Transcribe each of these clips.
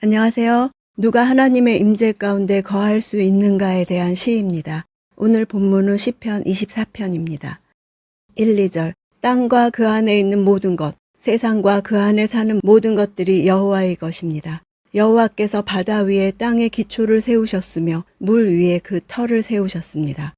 안녕하세요. 누가 하나님의 임재 가운데 거할 수 있는가에 대한 시입니다. 오늘 본문은 시편 24편입니다. 1, 2절 땅과 그 안에 있는 모든 것, 세상과 그 안에 사는 모든 것들이 여호와의 것입니다. 여호와께서 바다 위에 땅의 기초를 세우셨으며 물 위에 그 터를 세우셨습니다.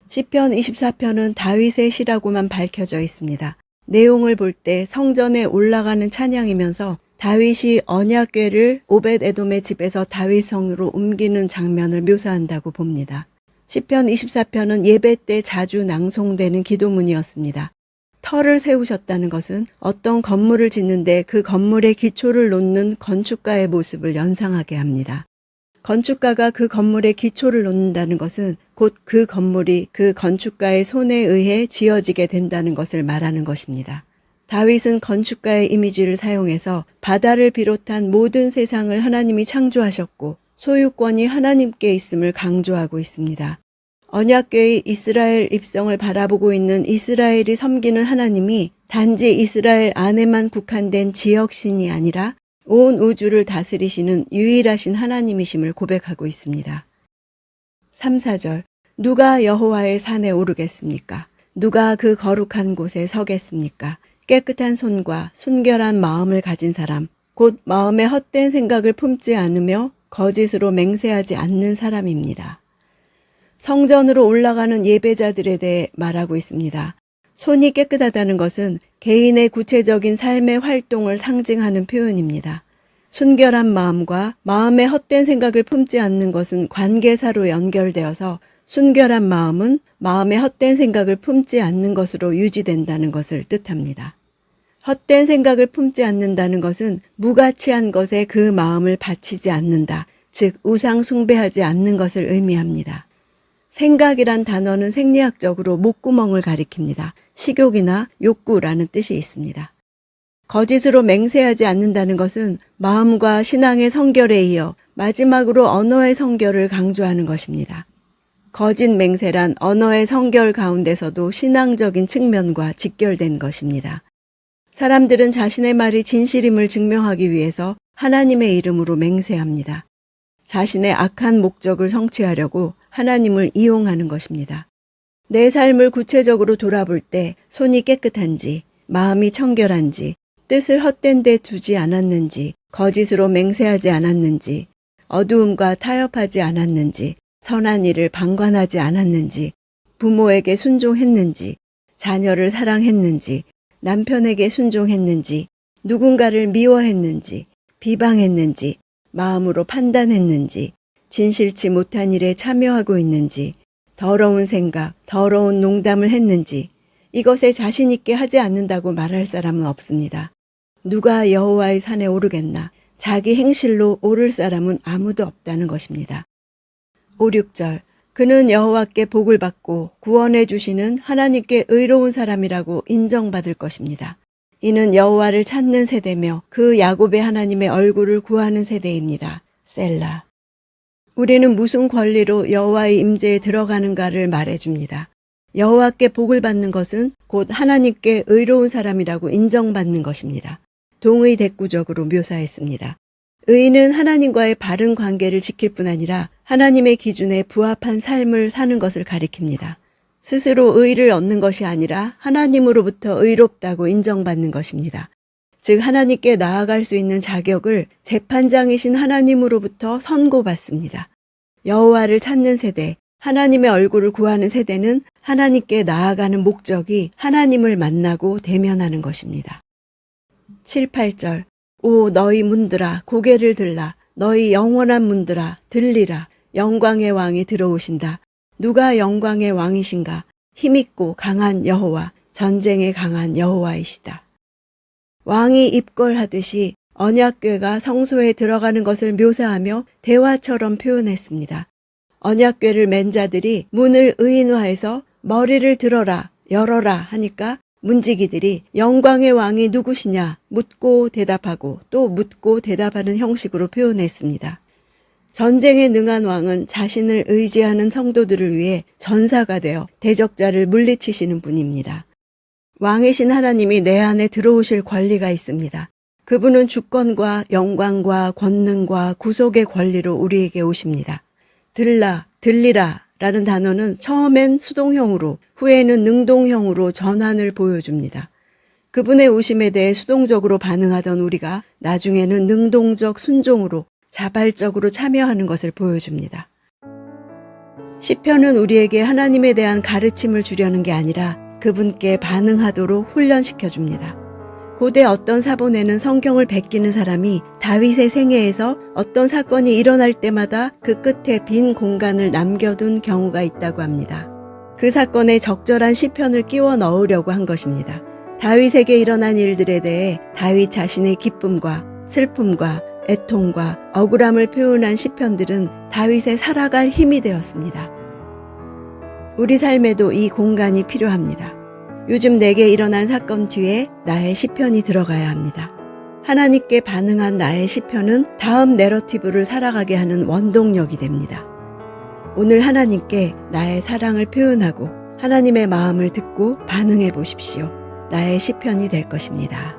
시편 24편은 다윗의 시라고만 밝혀져 있습니다. 내용을 볼 때 성전에 올라가는 찬양이면서 다윗이 언약궤를 오벳에돔의 집에서 다윗성으로 옮기는 장면을 묘사한다고 봅니다. 시편 24편은 예배 때 자주 낭송되는 기도문이었습니다. 터를 세우셨다는 것은 어떤 건물을 짓는데 그 건물의 기초를 놓는 건축가의 모습을 연상하게 합니다. 건축가가 그 건물의 기초를 놓는다는 것은 곧 그 건물이 그 건축가의 손에 의해 지어지게 된다는 것을 말하는 것입니다. 다윗은 건축가의 이미지를 사용해서 바다를 비롯한 모든 세상을 하나님이 창조하셨고 소유권이 하나님께 있음을 강조하고 있습니다. 언약궤의 이스라엘 입성을 바라보고 있는 이스라엘이 섬기는 하나님이 단지 이스라엘 안에만 국한된 지역신이 아니라 온 우주를 다스리시는 유일하신 하나님이심을 고백하고 있습니다. 3, 4절 누가 여호와의 산에 오르겠습니까? 누가 그 거룩한 곳에 서겠습니까? 깨끗한 손과 순결한 마음을 가진 사람, 곧 마음에 헛된 생각을 품지 않으며 거짓으로 맹세하지 않는 사람입니다. 성전으로 올라가는 예배자들에 대해 말하고 있습니다. 손이 깨끗하다는 것은 개인의 구체적인 삶의 활동을 상징하는 표현입니다. 순결한 마음과 마음에 헛된 생각을 품지 않는 것은 관계사로 연결되어서 순결한 마음은 마음에 헛된 생각을 품지 않는 것으로 유지된다는 것을 뜻합니다. 헛된 생각을 품지 않는다는 것은 무가치한 것에 그 마음을 바치지 않는다, 즉 우상 숭배하지 않는 것을 의미합니다. 생각이란 단어는 생리학적으로 목구멍을 가리킵니다. 식욕이나 욕구라는 뜻이 있습니다. 거짓으로 맹세하지 않는다는 것은 마음과 신앙의 성결에 이어 마지막으로 언어의 성결을 강조하는 것입니다. 거짓 맹세란 언어의 성결 가운데서도 신앙적인 측면과 직결된 것입니다. 사람들은 자신의 말이 진실임을 증명하기 위해서 하나님의 이름으로 맹세합니다. 자신의 악한 목적을 성취하려고 하나님을 이용하는 것입니다. 내 삶을 구체적으로 돌아볼 때 손이 깨끗한지, 마음이 청결한지, 뜻을 헛된 데 두지 않았는지, 거짓으로 맹세하지 않았는지, 어두움과 타협하지 않았는지, 선한 일을 방관하지 않았는지, 부모에게 순종했는지, 자녀를 사랑했는지, 남편에게 순종했는지, 누군가를 미워했는지, 비방했는지, 마음으로 판단했는지, 진실치 못한 일에 참여하고 있는지, 더러운 생각, 더러운 농담을 했는지, 이것에 자신 있게 하지 않는다고 말할 사람은 없습니다. 누가 여호와의 산에 오르겠나? 자기 행실로 오를 사람은 아무도 없다는 것입니다. 5, 6절 그는 여호와께 복을 받고 구원해 주시는 하나님께 의로운 사람이라고 인정받을 것입니다. 이는 여호와를 찾는 세대며 그 야곱의 하나님의 얼굴을 구하는 세대입니다. 셀라. 우리는 무슨 권리로 여호와의 임재에 들어가는가를 말해줍니다. 여호와께 복을 받는 것은 곧 하나님께 의로운 사람이라고 인정받는 것입니다. 동의대꾸적으로 묘사했습니다. 의인은 하나님과의 바른 관계를 지킬 뿐 아니라 하나님의 기준에 부합한 삶을 사는 것을 가리킵니다. 스스로 의를 얻는 것이 아니라 하나님으로부터 의롭다고 인정받는 것입니다. 즉 하나님께 나아갈 수 있는 자격을 재판장이신 하나님으로부터 선고받습니다. 여호와를 찾는 세대, 하나님의 얼굴을 구하는 세대는 하나님께 나아가는 목적이 하나님을 만나고 대면하는 것입니다. 7, 8절 오 너희 문들아 고개를 들라 너희 영원한 문들아 들리라 영광의 왕이 들어오신다. 누가 영광의 왕이신가? 힘있고 강한 여호와 전쟁에 강한 여호와이시다. 왕이 입궐하듯이 언약궤가 성소에 들어가는 것을 묘사하며 대화처럼 표현했습니다. 언약궤를 맨 자들이 문을 의인화해서 머리를 들어라 열어라 하니까 문지기들이 영광의 왕이 누구시냐 묻고 대답하고 또 묻고 대답하는 형식으로 표현했습니다. 전쟁에 능한 왕은 자신을 의지하는 성도들을 위해 전사가 되어 대적자를 물리치시는 분입니다. 왕이신 하나님이 내 안에 들어오실 권리가 있습니다. 그분은 주권과 영광과 권능과 구속의 권리로 우리에게 오십니다. 들리라 라는 단어는 처음엔 수동형으로 후에는 능동형으로 전환을 보여줍니다. 그분의 오심에 대해 수동적으로 반응하던 우리가 나중에는 능동적 순종으로 자발적으로 참여하는 것을 보여줍니다. 시편은 우리에게 하나님에 대한 가르침을 주려는 게 아니라 그분께 반응하도록 훈련시켜줍니다. 고대 어떤 사본에는 성경을 베끼는 사람이 다윗의 생애에서 어떤 사건이 일어날 때마다 그 끝에 빈 공간을 남겨둔 경우가 있다고 합니다. 그 사건에 적절한 시편을 끼워 넣으려고 한 것입니다. 다윗에게 일어난 일들에 대해 다윗 자신의 기쁨과 슬픔과 애통과 억울함을 표현한 시편들은 다윗의 살아갈 힘이 되었습니다. 우리 삶에도 이 공간이 필요합니다. 요즘 내게 일어난 사건 뒤에 나의 시편이 들어가야 합니다. 하나님께 반응한 나의 시편은 다음 내러티브를 살아가게 하는 원동력이 됩니다. 오늘 하나님께 나의 사랑을 표현하고 하나님의 마음을 듣고 반응해 보십시오. 나의 시편이 될 것입니다.